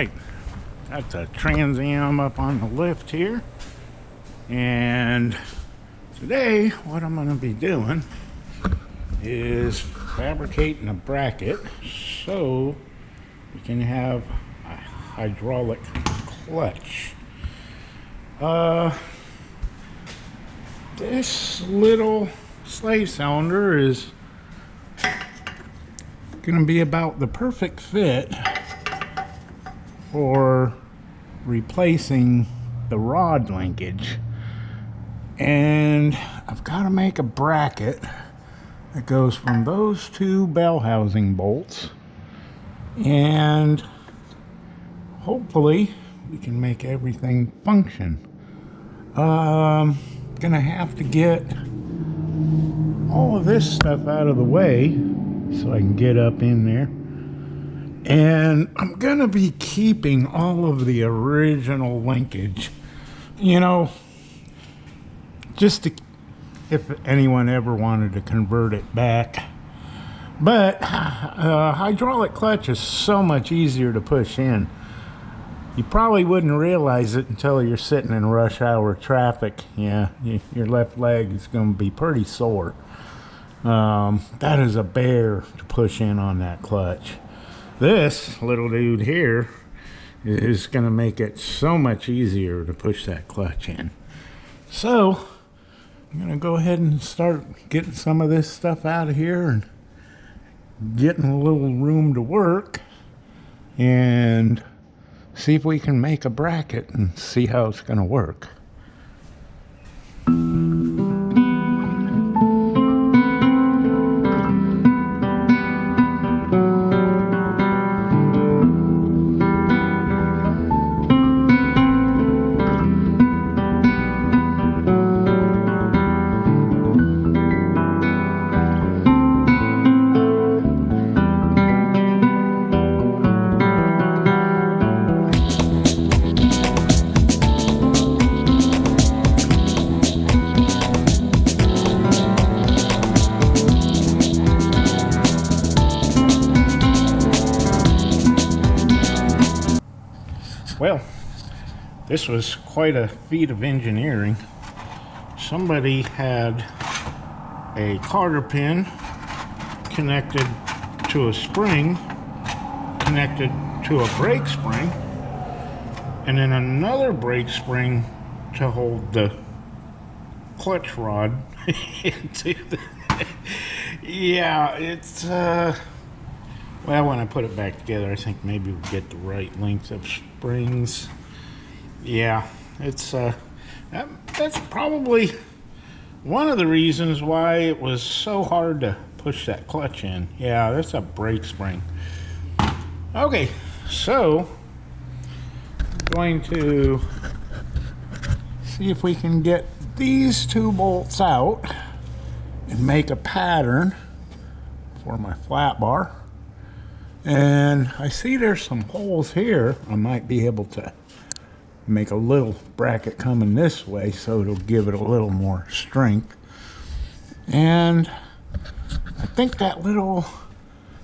right, got the Trans Am up on the lift here, and today what I'm going to be doing is fabricating a bracket so we can have a hydraulic clutch. This little slave cylinder is going to be about the perfect fit for replacing the rod linkage, and I've got to make a bracket that goes from those two bell housing bolts, and hopefully we can make everything function. Gonna have to get all of this stuff out of the way so I can get up in there. And I'm gonna be keeping all of the original linkage, you know, just to, if anyone ever wanted to convert it back. But hydraulic clutch is so much easier to push in. You probably wouldn't realize it until you're sitting in rush hour traffic. Yeah, your left leg is going to be pretty sore. That is a bear to push in on that clutch. This little dude here is going to make it so much easier to push that clutch in. So I'm going to go ahead and start getting some of this stuff out of here and getting a little room to work and see if we can make a bracket and see how it's going to work. Well, this was quite a feat of engineering. Somebody had a cotter pin connected to a spring, connected to a brake spring, and then another brake spring to hold the clutch rod into the yeah, it's well, when I put it back together, I think maybe we'll get the right length of springs. Yeah, it's that's probably one of the reasons why it was so hard to push that clutch in. Yeah, that's a brake spring. Okay, so I'm going to see if we can get these two bolts out and make a pattern for my flat bar. And I see there's some holes here. I might be able to make a little bracket coming this way so it'll give it a little more strength. And I think that little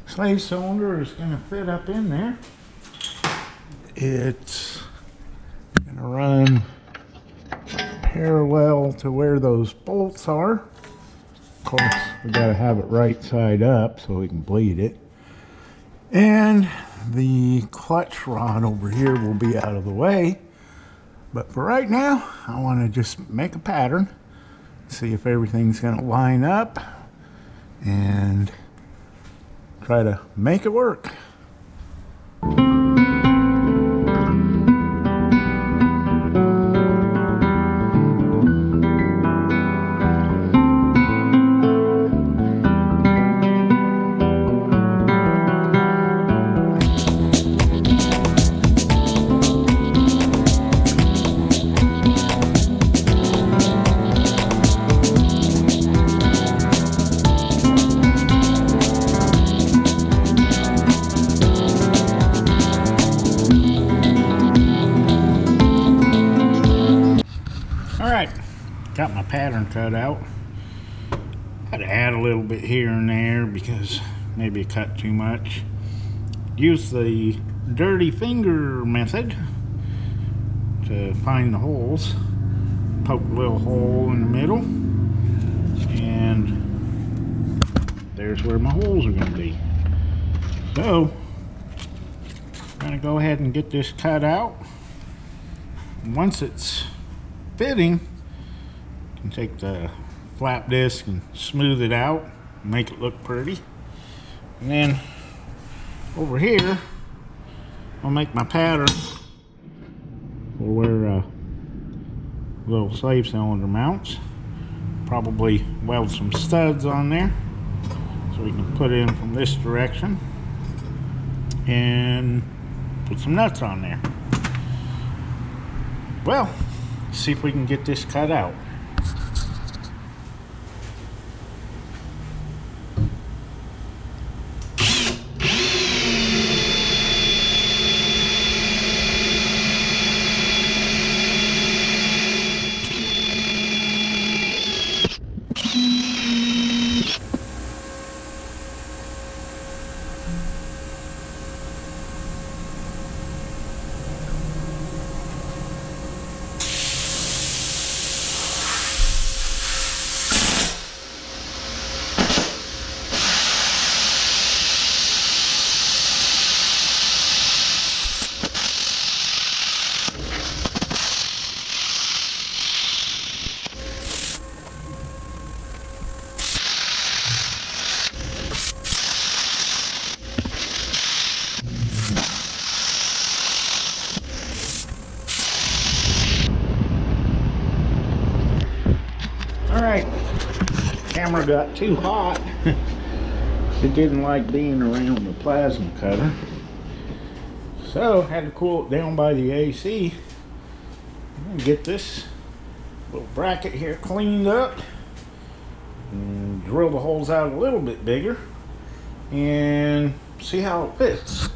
slave cylinder is going to fit up in there. It's going to run parallel to where those bolts are. Of course, we got to have it right side up so we can bleed it. And the clutch rod over here will be out of the way. But for right now, I want to just make a pattern, see if everything's going to line up, and try to make it work. Got my pattern cut out. Had to add a little bit here and there because maybe it cut too much. Use the dirty finger method to find the holes. Poke a little hole in the middle, and there's where my holes are going to be. So I'm going to go ahead and get this cut out. Once it's fitting, you can take the flap disc and smooth it out, make it look pretty. And then over here, I'll make my pattern for where little slave cylinder mounts. Probably weld some studs on there so we can put in from this direction and put some nuts on there. Well, see if we can get this cut out. Alright, camera got too hot. It didn't like being around the plasma cutter. So, had to cool it down by the AC. I'm going to get this little bracket here cleaned up and drill the holes out a little bit bigger and see how it fits.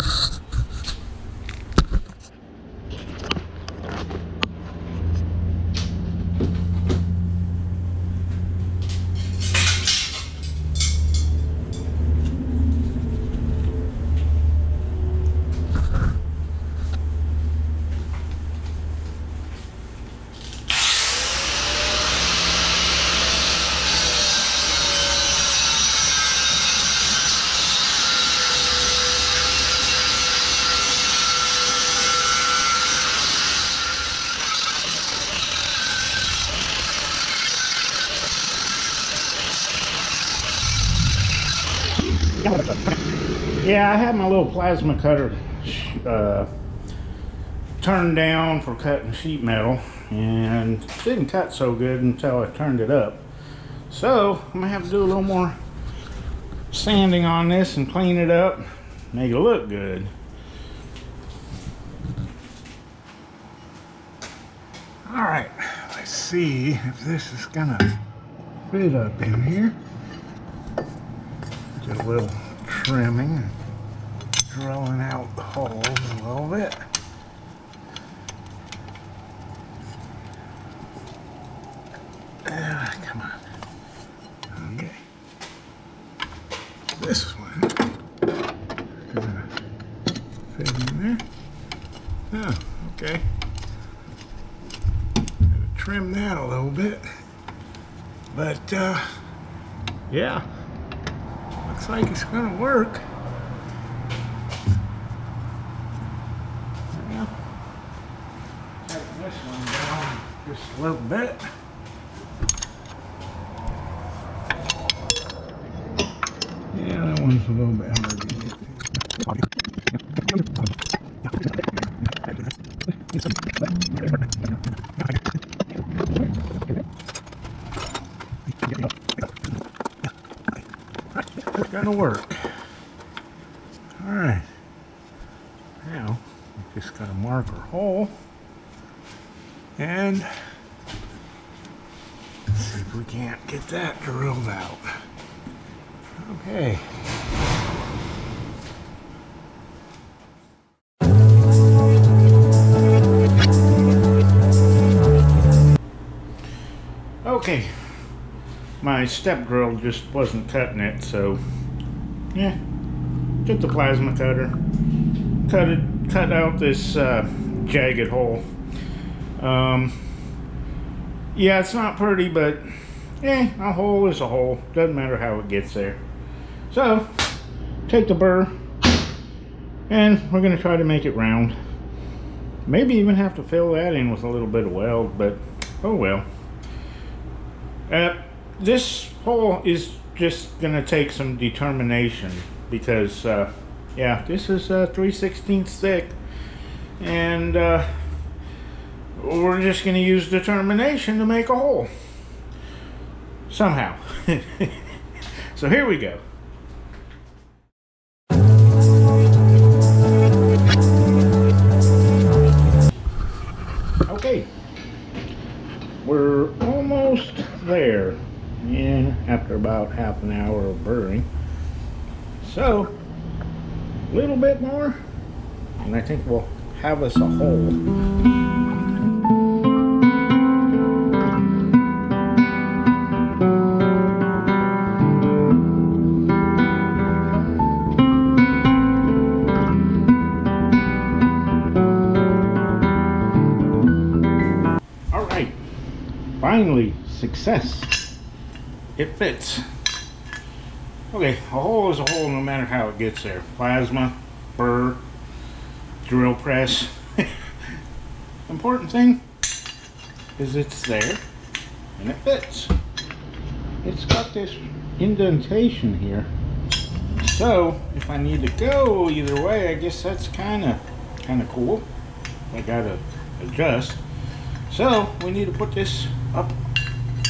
Yeah, I had my little plasma cutter turned down for cutting sheet metal, and it didn't cut so good until I turned it up. So I'm gonna have to do a little more sanding on this and clean it up, make it look good. All right, let's see if this is gonna fit up in here. Just a little trimming and drilling out the holes a little bit. Come on. Okay. This one gonna fit in there. Oh, okay. Gotta trim that a little bit. But yeah. Looks like it's gonna work. Yeah. Take this one down just a little bit. Yeah, that one's a little bit hard to get It's gonna work. All right. Now we just gotta mark our hole and see if we can't get that drilled out. Okay. Okay. My step drill just wasn't cutting it, so yeah. Get the plasma cutter, cut cut out this jagged hole. Yeah, it's not pretty, but a hole is a hole. Doesn't matter how it gets there. So, take the burr, and we're going to try to make it round. Maybe even have to fill that in with a little bit of weld, but oh well. This hole is just going to take some determination because, yeah, this is 3/16 thick, and we're just going to use determination to make a hole. Somehow. So here we go. Okay. We're almost there. Yeah, after about half an hour of burring. So, a little bit more, and I think we'll have us a hole. Finally, success. It fits. Okay, a hole is a hole no matter how it gets there. Plasma, burr, drill press. Important thing is it's there and it fits. It's got this indentation here. So if I need to go either way, I guess that's kind of cool. I gotta adjust. So we need to put this up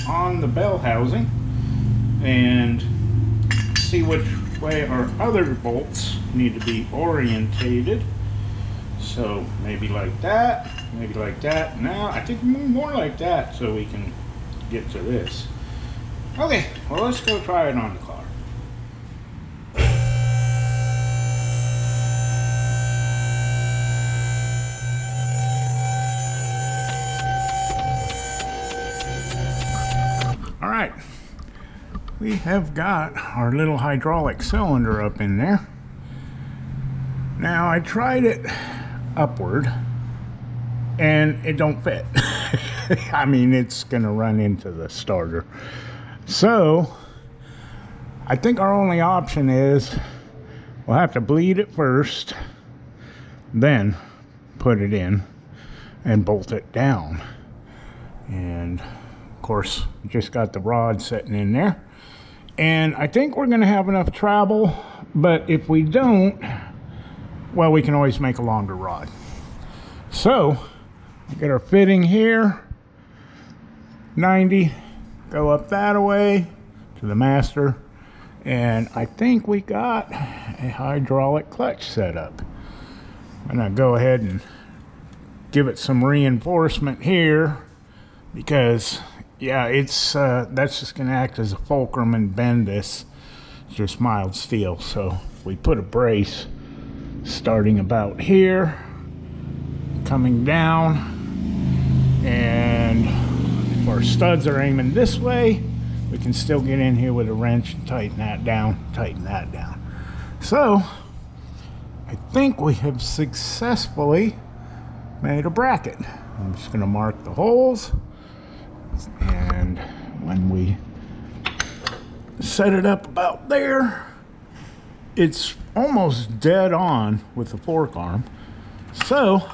on the bell housing and see which way our other bolts need to be orientated. So maybe like that, maybe like that. Now I think more like that so we can get to this. Okay, well, let's go try it on the car. Alright, we have got our little hydraulic cylinder up in there. Now I tried it upward and it don't fit. I mean, it's gonna run into the starter. So I think our only option is we'll have to bleed it first, then put it in and bolt it down. And of course, we just got the rod sitting in there. And I think we're gonna have enough travel, but if we don't, well, we can always make a longer rod. So, get our fitting here, 90, go up that way to the master, and I think we got a hydraulic clutch set up. I'm gonna go ahead and give it some reinforcement here because, yeah, it's that's just gonna act as a fulcrum and bend this. It's just mild steel, so we put a brace starting about here, coming down, and if our studs are aiming this way, we can still get in here with a wrench and tighten that down, So I think we have successfully made a bracket. I'm just going to mark the holes, and when we set it up about there, it's almost dead on with the fork arm. So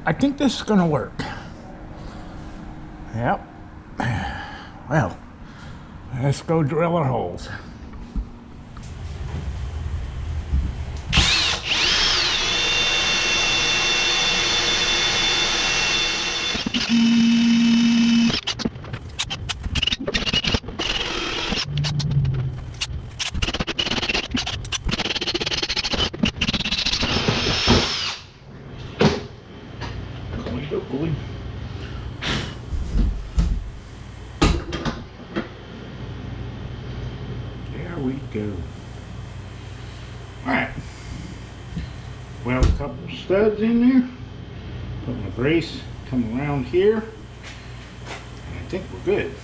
I think this is going to work. Yep. Well, let's go drill our holes. There we go. Alright. Well, a couple of studs in there. Put my brace, come around here. And I think we're good.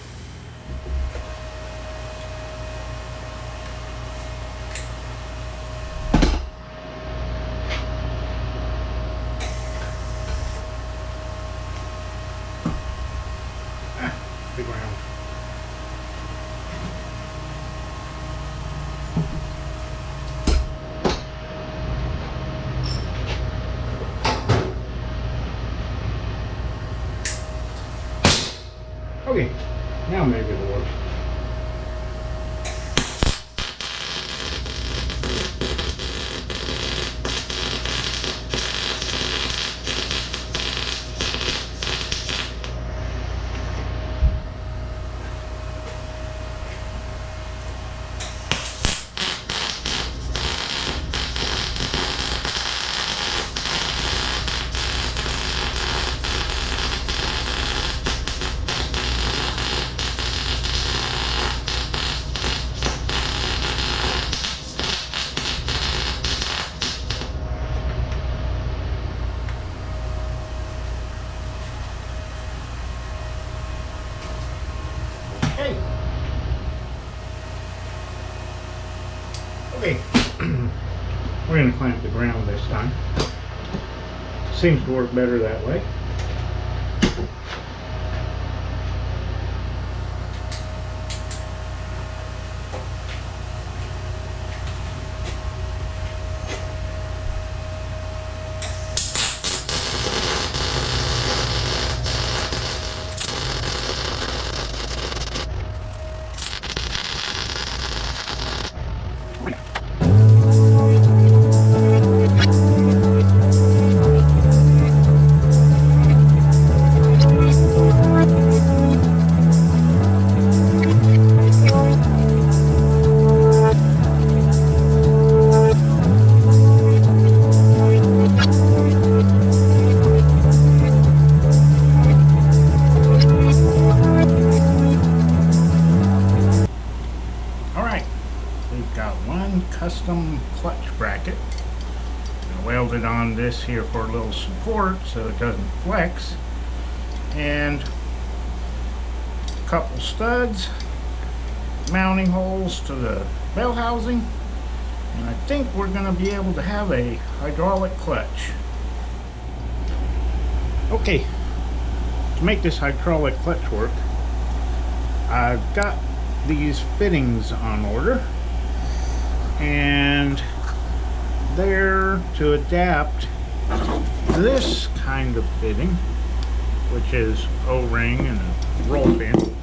Okay, now maybe it'll work. Okay, we're going to clamp the ground this time. Seems to work better that way. Custom clutch bracket. I welded on this here for a little support so it doesn't flex, and a couple studs, mounting holes to the bell housing, and I think we're going to be able to have a hydraulic clutch. Okay, to make this hydraulic clutch work, I've got these fittings on order, and they're to adapt this kind of fitting, which is O-ring and a roll pin,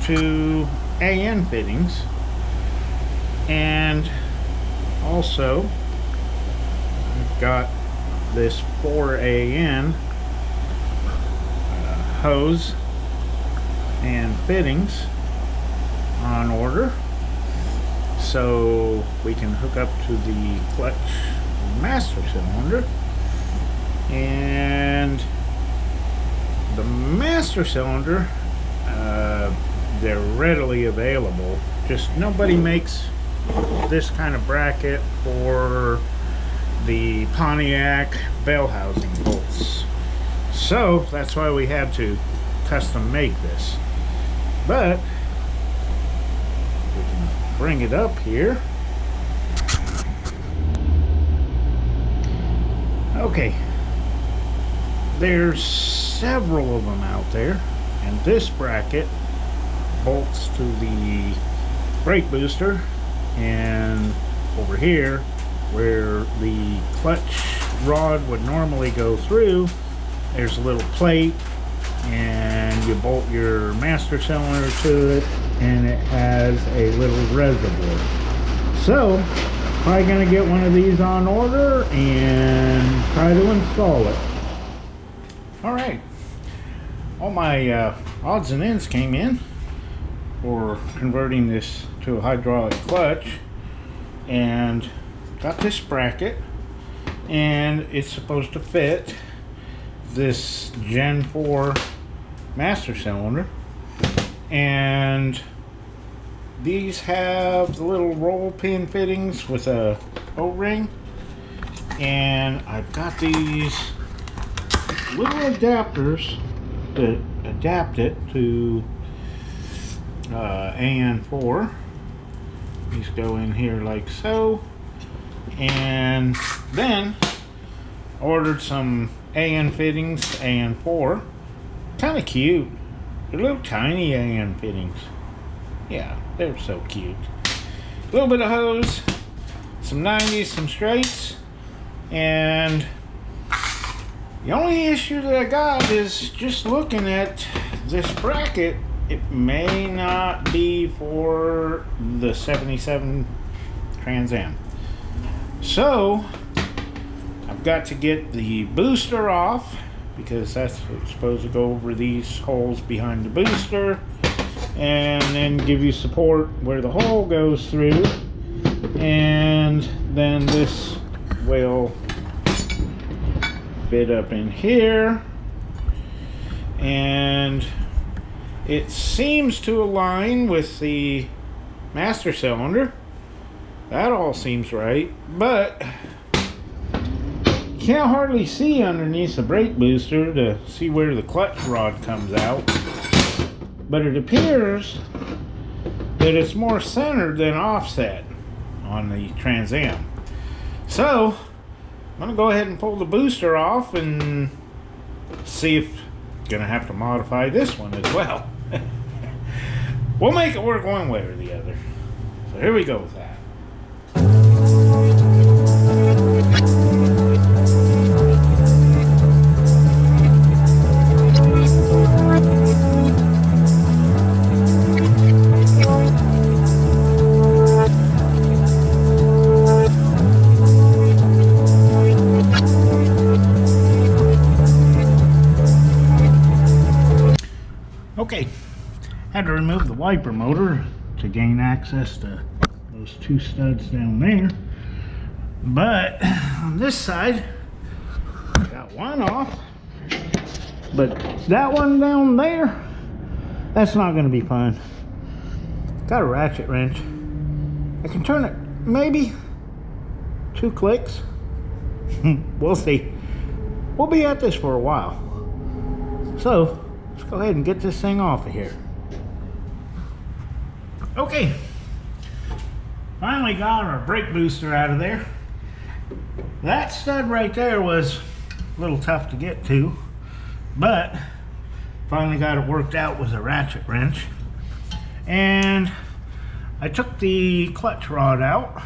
to AN fittings. And also I've got this 4AN hose and fittings on order, so we can hook up to the clutch master cylinder. And the master cylinder, they're readily available, just nobody makes this kind of bracket for the Pontiac bell housing bolts, so that's why we had to custom make this. But we can bring it up here. Okay, there's several of them out there, and this bracket bolts to the brake booster, and over here where the clutch rod would normally go through, there's a little plate, and you bolt your master cylinder to it, and it has a little reservoir. So probably going to get one of these on order and try to install it. Alright, all my odds and ends came in for converting this to a hydraulic clutch, and got this bracket, and it's supposed to fit this Gen 4 master cylinder. And these have the little roll pin fittings with a O-ring, and I've got these little adapters that adapt it to AN4. These go in here like so, and then ordered some AN fittings, AN4. Kind of cute. They're little tiny AN fittings. Yeah, they're so cute. A little bit of hose, some 90s, some straights, and The only issue that I got is just looking at this bracket. It may not be for the 77 Trans Am. So I've got to get the booster off, because that's supposed to go over these holes behind the booster, and then give you support where the hole goes through, and then this will fit up in here, and it seems to align with the master cylinder. That all seems right, but you can't hardly see underneath the brake booster to see where the clutch rod comes out. But it appears that it's more centered than offset on the Trans Am. So I'm gonna go ahead and pull the booster off and see if I'm gonna have to modify this one as well. We'll make it work one way or the other. So here we go with that. Okay, had to remove the wiper motor to gain access to those two studs down there. But on this side, got one off. But that one down there, that's not going to be fun. Got a ratchet wrench. I can turn it maybe 2 clicks. We'll see. We'll be at this for a while. So let's go ahead and get this thing off of here. Okay, finally got our brake booster out of there. That stud right there was a little tough to get to, but finally got it worked out with a ratchet wrench. And I took the clutch rod out.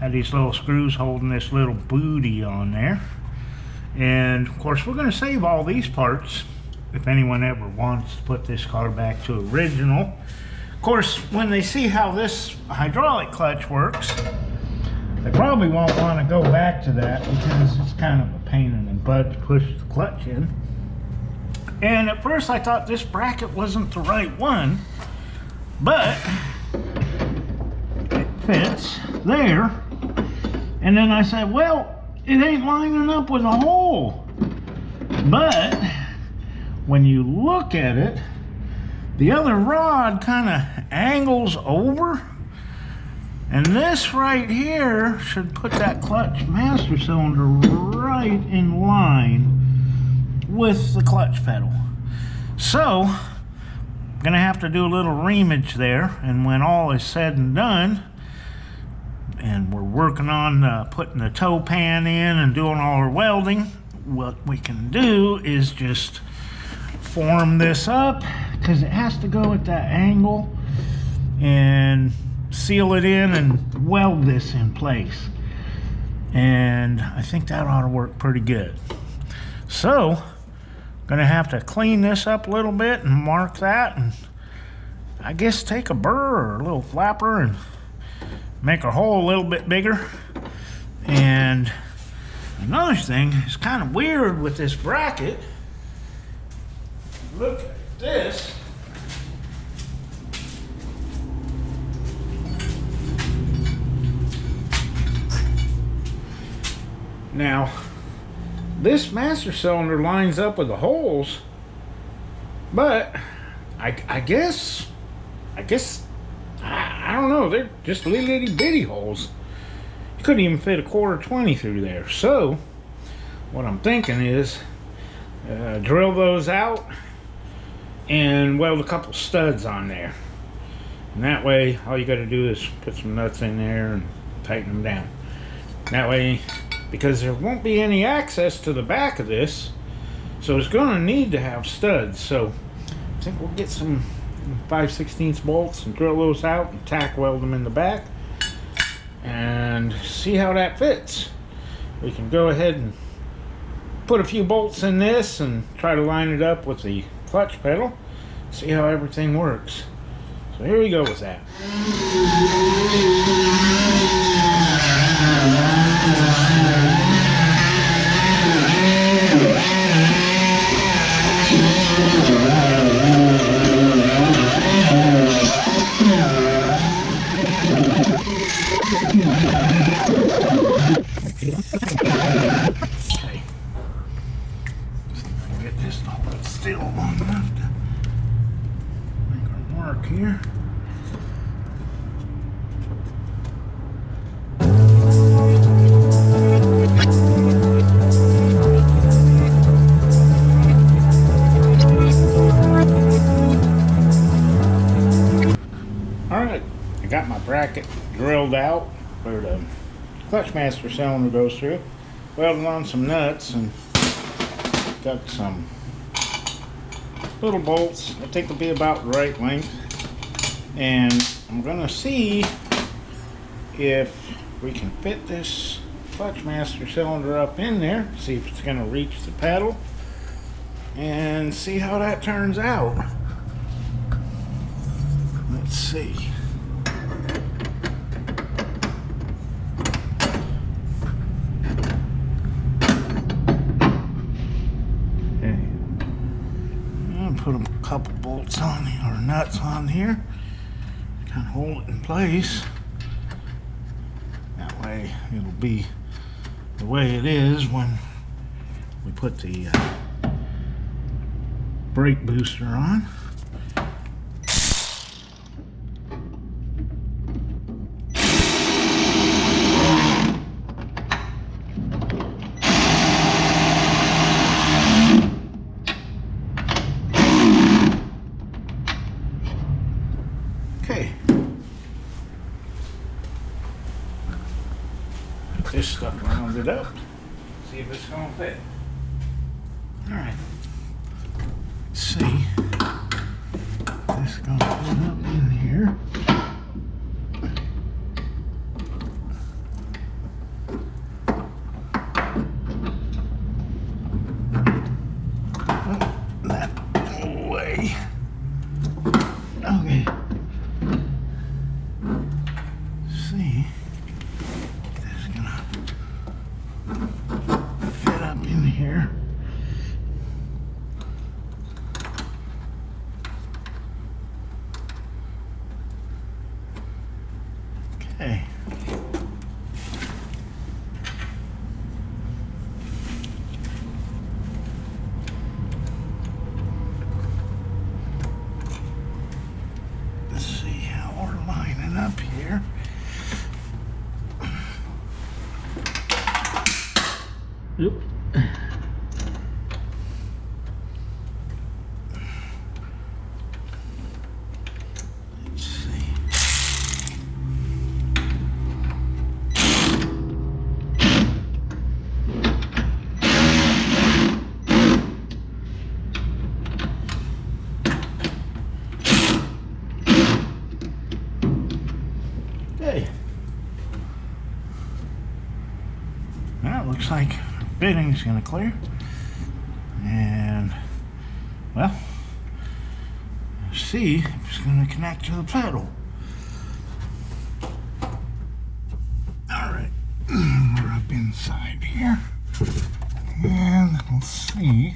Had these little screws holding this little booty on there. And of course we're going to save all these parts if anyone ever wants to put this car back to original. Of course, when they see how this hydraulic clutch works, they probably won't want to go back to that, because it's kind of a pain in the butt to push the clutch in. And at first I thought this bracket wasn't the right one, but it fits there. And then I said, well, it ain't lining up with a hole. But when you look at it, the other rod kind of angles over, and this right here should put that clutch master cylinder right in line with the clutch pedal. So I'm gonna have to do a little reamage there, and when all is said and done, and we're working on putting the toe pan in and doing all our welding, what we can do is just form this up, because it has to go at that angle, and seal it in and weld this in place. And I think that ought to work pretty good. So gonna have to clean this up a little bit and mark that, and I guess take a burr or a little flapper and make our hole a little bit bigger. And another thing is kind of weird with this bracket. Look at this. Now, this master cylinder lines up with the holes, but I guess I don't know, they're just little itty bitty holes. You couldn't even fit a 1/4 through there. So what I'm thinking is drill those out and weld a couple studs on there, and that way all you got to do is put some nuts in there and tighten them down. That way, because there won't be any access to the back of this, so it's going to need to have studs. So I think we'll get some 5/16 bolts and drill those out and tack weld them in the back and see how that fits. We can go ahead and put a few bolts in this and try to line it up with the clutch pedal, see how everything works. So here we go with that. Okay. Get this to hold still long enough to make our mark here. Alright, I got my bracket drilled out where the clutch master cylinder goes through. Welded on some nuts and got some little bolts. I think they'll be about the right length. And I'm gonna see if we can fit this clutch master cylinder up in there, see if it's gonna reach the pedal, and see how that turns out. Let's see. Put a couple bolts on here, or nuts on here, kind of hold it in place. That way it'll be the way it is when we put the brake booster on. Okay. Put this stuff rounded up. See if it's gonna fit. Alright. Let's see. This is gonna fit up in here. Oh, that way. Okay. See, this is gonna fit up in here. Okay. Let's see how we're lining up here. Oop. Let's see. Okay. That looks like fitting is going to clear, and well, let's see if it's going to connect to the pedal. Alright, we're up inside here, and we'll see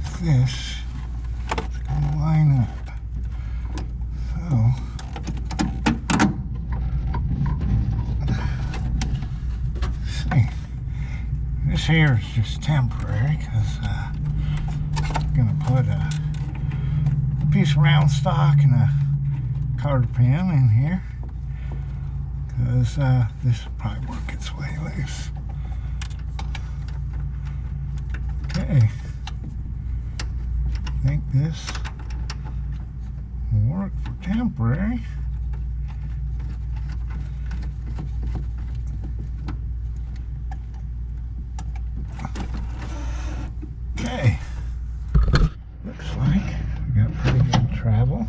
if this is going to line up. So this here is just temporary because I'm going to put a piece of round stock and a cotter pin in here because this will probably work its way loose. Okay, I think this will work for temporary. Okay, looks like we got pretty good travel.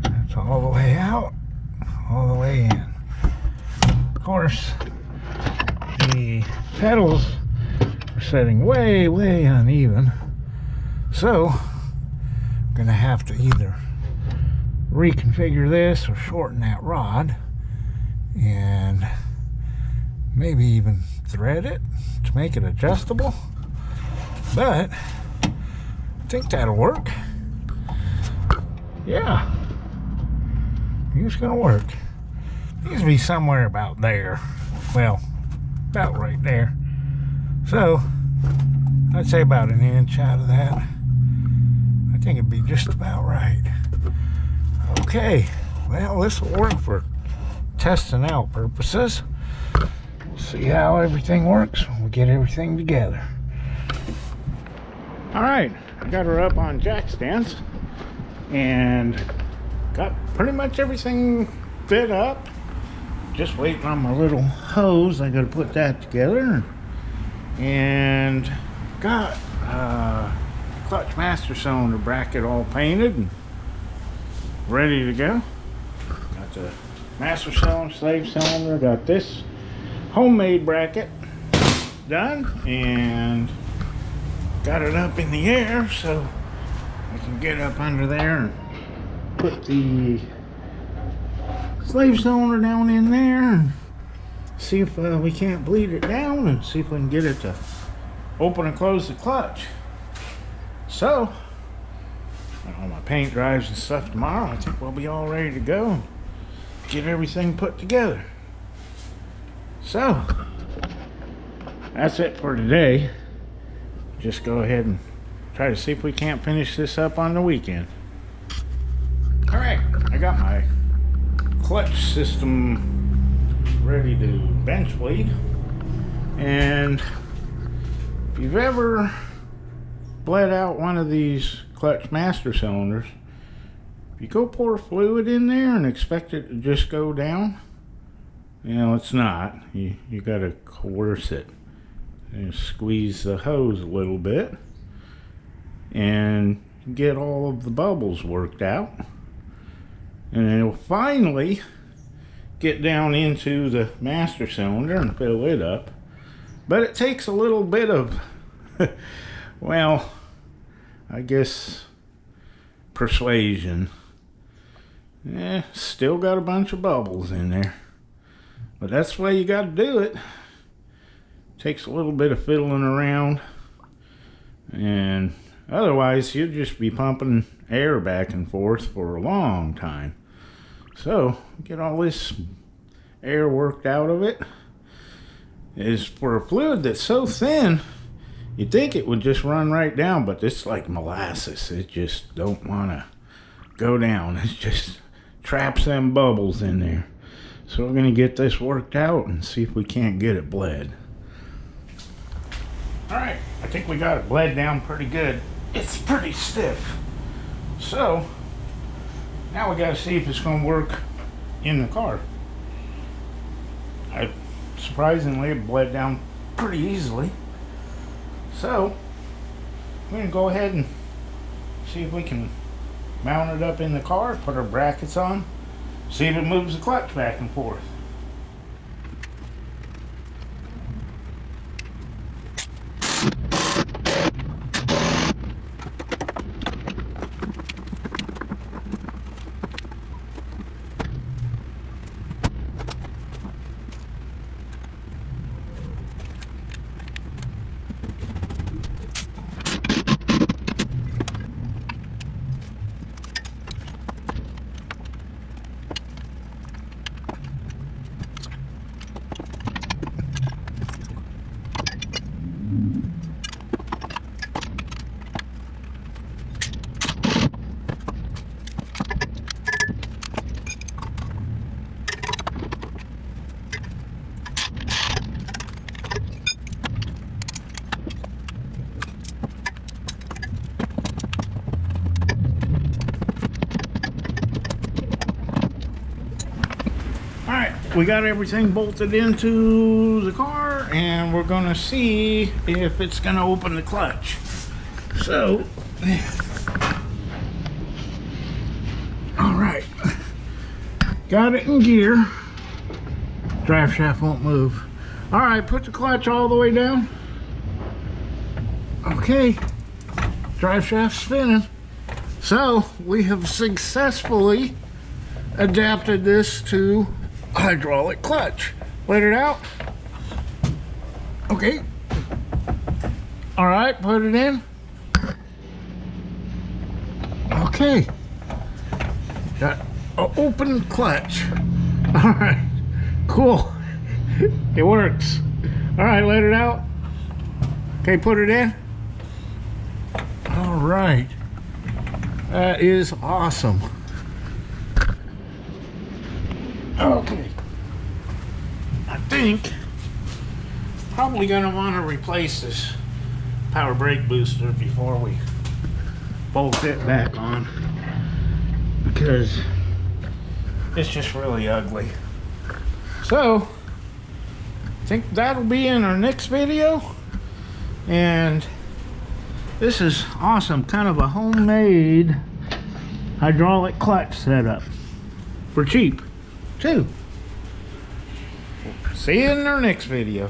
That's all the way out, all the way in. Of course, the pedals are setting way uneven. So I'm gonna have to either reconfigure this or shorten that rod and maybe even thread it to make it adjustable, but I think that'll work. Yeah, it's gonna work. Needs to be somewhere about there. Well, about right there. So I'd say about an inch out of that. I think it'd be just about right. Okay, well, this will work for testing out purposes. We'll see how everything works when we get everything together. All right, I got her up on jack stands and got pretty much everything fit up. Just waiting on my little hose. I gotta put that together, and got clutch master cylinder bracket all painted and ready to go. Got the master cylinder, slave cylinder, got this homemade bracket done, and got it up in the air so I can get up under there and put the slave cylinder down in there and see if we can't bleed it down, and see if we can get it to open and close the clutch. So when all my paint dries and stuff tomorrow, I think we'll be all ready to go and get everything put together. So that's it for today. Just go ahead and try to see if we can't finish this up on the weekend. All right, I got my clutch system ready to bench bleed, and if you've ever bled out one of these clutch master cylinders, if you go pour fluid in there and expect it to just go down, you know, it's not. You got to coerce it and squeeze the hose a little bit and get all of the bubbles worked out, and it'll finally get down into the master cylinder and fill it up. But it takes a little bit of well, I guess persuasion. Still got a bunch of bubbles in there, but that's the way you got to do it. Takes a little bit of fiddling around, and otherwise you'll just be pumping air back and forth for a long time. So get all this air worked out of it. Is for a fluid that's so thin, you'd think it would just run right down, but it's like molasses. It just don't want to go down. It just traps them bubbles in there. So we're gonna get this worked out and see if we can't get it bled. All right, I think we got it bled down pretty good. It's pretty stiff. So now we got to see if it's going to work in the car. Surprisingly, it bled down pretty easily. So I'm going to go ahead and see if we can mount it up in the car, put our brackets on, see if it moves the clutch back and forth. We got everything bolted into the car, and we're gonna see if it's gonna open the clutch. So, all right, got it in gear. Drive shaft won't move. All right, put the clutch all the way down. Okay, drive shaft spinning. So we have successfully adapted this to hydraulic clutch. Let it out. Okay. All right, put it in. Okay. Got an open clutch. All right, cool. It works. All right, let it out. Okay, put it in. All right. That is awesome. Okay. I think probably gonna want to replace this power brake booster before we bolt it back on, because it's just really ugly. So I think that'll be in our next video. And this is awesome, kind of a homemade hydraulic clutch setup for cheap too. See you in our next video.